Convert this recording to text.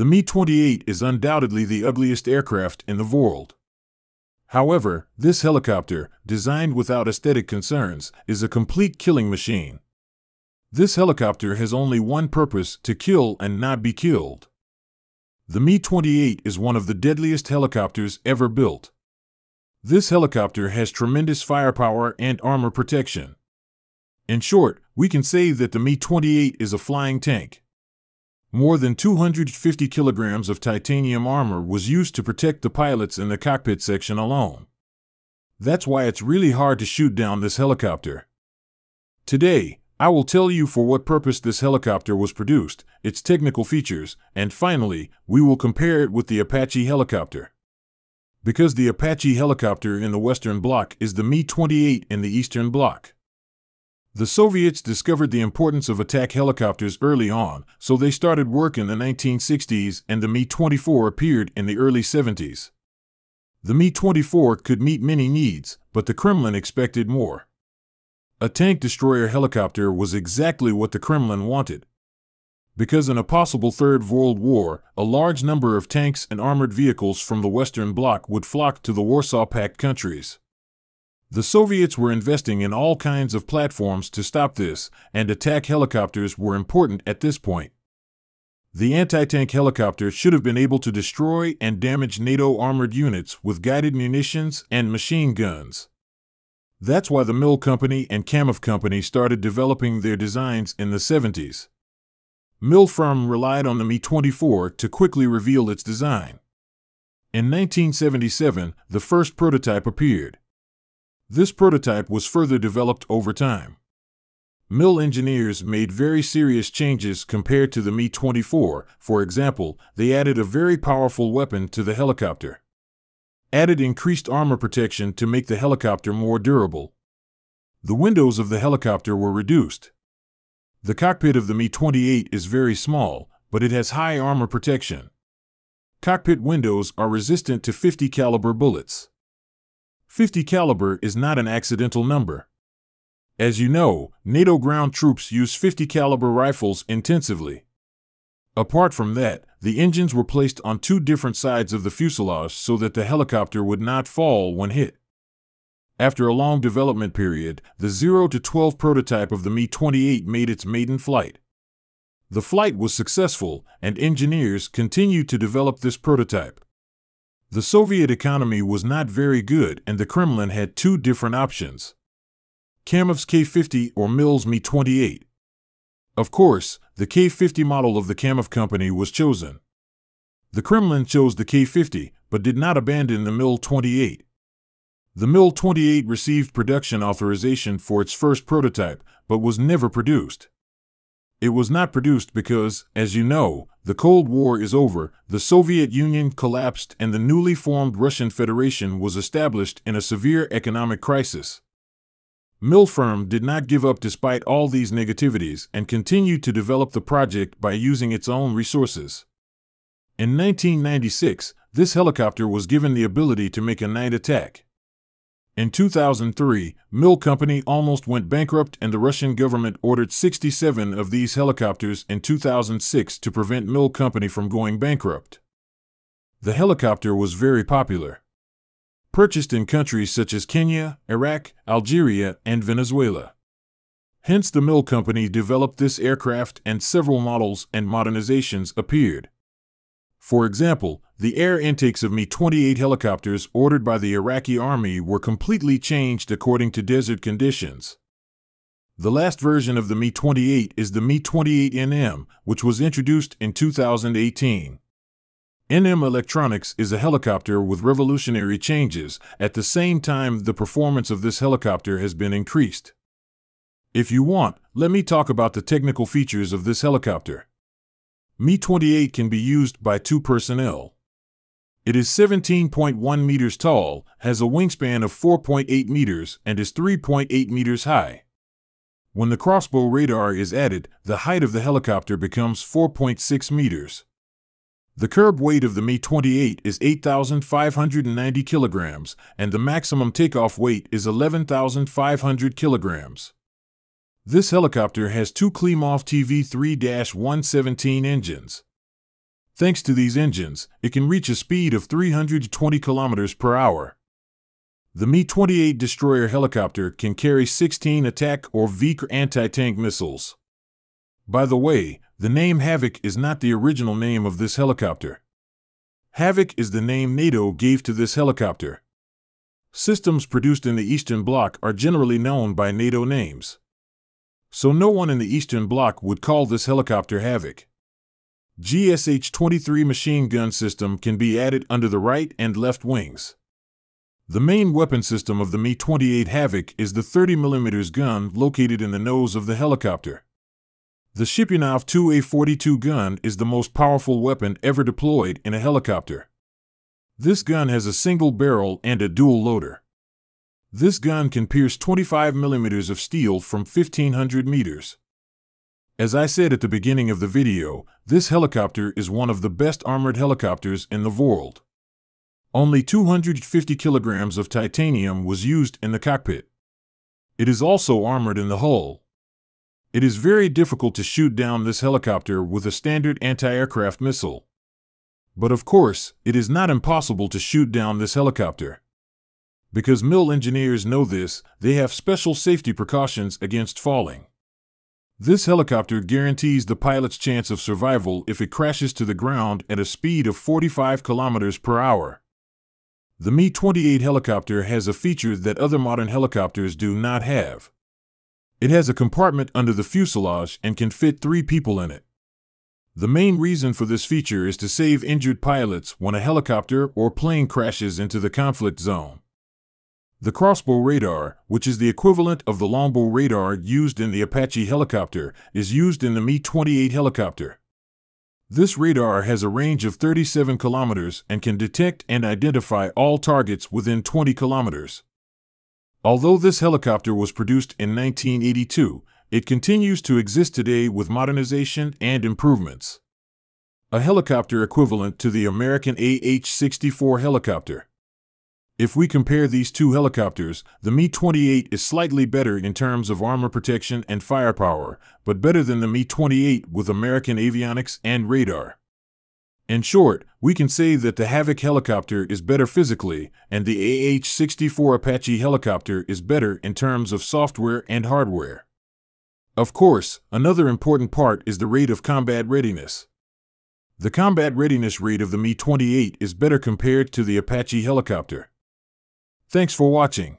The Mi-28 is undoubtedly the ugliest aircraft in the world. However, this helicopter, designed without aesthetic concerns, is a complete killing machine. This helicopter has only one purpose: to kill and not be killed. The Mi-28 is one of the deadliest helicopters ever built. This helicopter has tremendous firepower and armor protection. In short, we can say that the Mi-28 is a flying tank. More than 250 kilograms of titanium armor was used to protect the pilots in the cockpit section alone. That's why it's really hard to shoot down this helicopter. Today, I will tell you for what purpose this helicopter was produced, its technical features, and finally, we will compare it with the Apache helicopter. Because the Apache helicopter in the Western Bloc is the Mi-28 in the Eastern Bloc. The Soviets discovered the importance of attack helicopters early on, so they started work in the 1960s, and the Mi-24 appeared in the early 70s. The Mi-24 could meet many needs, but the Kremlin expected more. A tank destroyer helicopter was exactly what the Kremlin wanted. Because in a possible Third World War, a large number of tanks and armored vehicles from the Western Bloc would flock to the Warsaw Pact countries. The Soviets were investing in all kinds of platforms to stop this, and attack helicopters were important at this point. The anti-tank helicopter should have been able to destroy and damage NATO armored units with guided munitions and machine guns. That's why the Mil Company and Kamov Company started developing their designs in the 70s. Mil firm relied on the Mi-24 to quickly reveal its design. In 1977, the first prototype appeared. This prototype was further developed over time. Mil engineers made very serious changes compared to the Mi-24. For example, they added a very powerful weapon to the helicopter. Added increased armor protection to make the helicopter more durable. The windows of the helicopter were reduced. The cockpit of the Mi-28 is very small, but it has high armor protection. Cockpit windows are resistant to 50 caliber bullets. 50 caliber is not an accidental number. As you know, NATO ground troops use 50 caliber rifles intensively. Apart from that, the engines were placed on two different sides of the fuselage so that the helicopter would not fall when hit. After a long development period, the 0-12 prototype of the Mi-28 made its maiden flight. The flight was successful, and engineers continued to develop this prototype. The Soviet economy was not very good, and the Kremlin had two different options: Kamov's K-50 or Mil's Mi-28. Of course, the K-50 model of the Kamov Company was chosen. The Kremlin chose the K-50, but did not abandon the Mil-28. The Mil-28 received production authorization for its first prototype, but was never produced. It was not produced because, as you know, the Cold War is over, the Soviet Union collapsed, and the newly formed Russian Federation was established in a severe economic crisis. Mil firm did not give up despite all these negativities and continued to develop the project by using its own resources. In 1996, this helicopter was given the ability to make a night attack. In 2003, Mil Company almost went bankrupt, and the Russian government ordered 67 of these helicopters in 2006 to prevent Mil Company from going bankrupt. The helicopter was very popular. Purchased in countries such as Kenya, Iraq, Algeria, and Venezuela. Hence the Mil Company developed this aircraft, and several models and modernizations appeared. For example, the air intakes of Mi-28 helicopters ordered by the Iraqi army were completely changed according to desert conditions. The last version of the Mi-28 is the Mi-28NM, which was introduced in 2018. NM Electronics is a helicopter with revolutionary changes. At the same time, the performance of this helicopter has been increased. If you want, let me talk about the technical features of this helicopter. Mi-28 can be used by two personnel. It is 17.1 meters tall, has a wingspan of 4.8 meters, and is 3.8 meters high. When the crossbow radar is added, the height of the helicopter becomes 4.6 meters. The curb weight of the Mi-28 is 8,590 kilograms, and the maximum takeoff weight is 11,500 kilograms. This helicopter has two Klimov TV-3-117 engines. Thanks to these engines, it can reach a speed of 320 kilometers per hour. The Mi-28 destroyer helicopter can carry 16 attack or Vickers anti-tank missiles. By the way, the name Havoc is not the original name of this helicopter. Havoc is the name NATO gave to this helicopter. Systems produced in the Eastern Bloc are generally known by NATO names. So no one in the Eastern Bloc would call this helicopter Havoc. GSH-23 machine gun system can be added under the right and left wings. The main weapon system of the Mi-28 Havoc is the 30mm gun located in the nose of the helicopter. The Shipyonov 2A-42 gun is the most powerful weapon ever deployed in a helicopter. This gun has a single barrel and a dual loader. This gun can pierce 25mm of steel from 1,500 meters. As I said at the beginning of the video, this helicopter is one of the best armored helicopters in the world. Only 250 kilograms of titanium was used in the cockpit. It is also armored in the hull. It is very difficult to shoot down this helicopter with a standard anti-aircraft missile. But of course, it is not impossible to shoot down this helicopter. Because MIL engineers know this, they have special safety precautions against falling. This helicopter guarantees the pilot's chance of survival if it crashes to the ground at a speed of 45 kilometers per hour. The Mi-28 helicopter has a feature that other modern helicopters do not have. It has a compartment under the fuselage and can fit 3 people in it. The main reason for this feature is to save injured pilots when a helicopter or plane crashes into the conflict zone. The crossbow radar, which is the equivalent of the longbow radar used in the Apache helicopter, is used in the Mi-28 helicopter. This radar has a range of 37 kilometers and can detect and identify all targets within 20 kilometers. Although this helicopter was produced in 1982, it continues to exist today with modernization and improvements. A helicopter equivalent to the American AH-64 helicopter. If we compare these two helicopters, the Mi-28 is slightly better in terms of armor protection and firepower, but better than the Mi-28 with American avionics and radar. In short, we can say that the Havoc helicopter is better physically, and the AH-64 Apache helicopter is better in terms of software and hardware. Of course, another important part is the rate of combat readiness. The combat readiness rate of the Mi-28 is better compared to the Apache helicopter. Thanks for watching.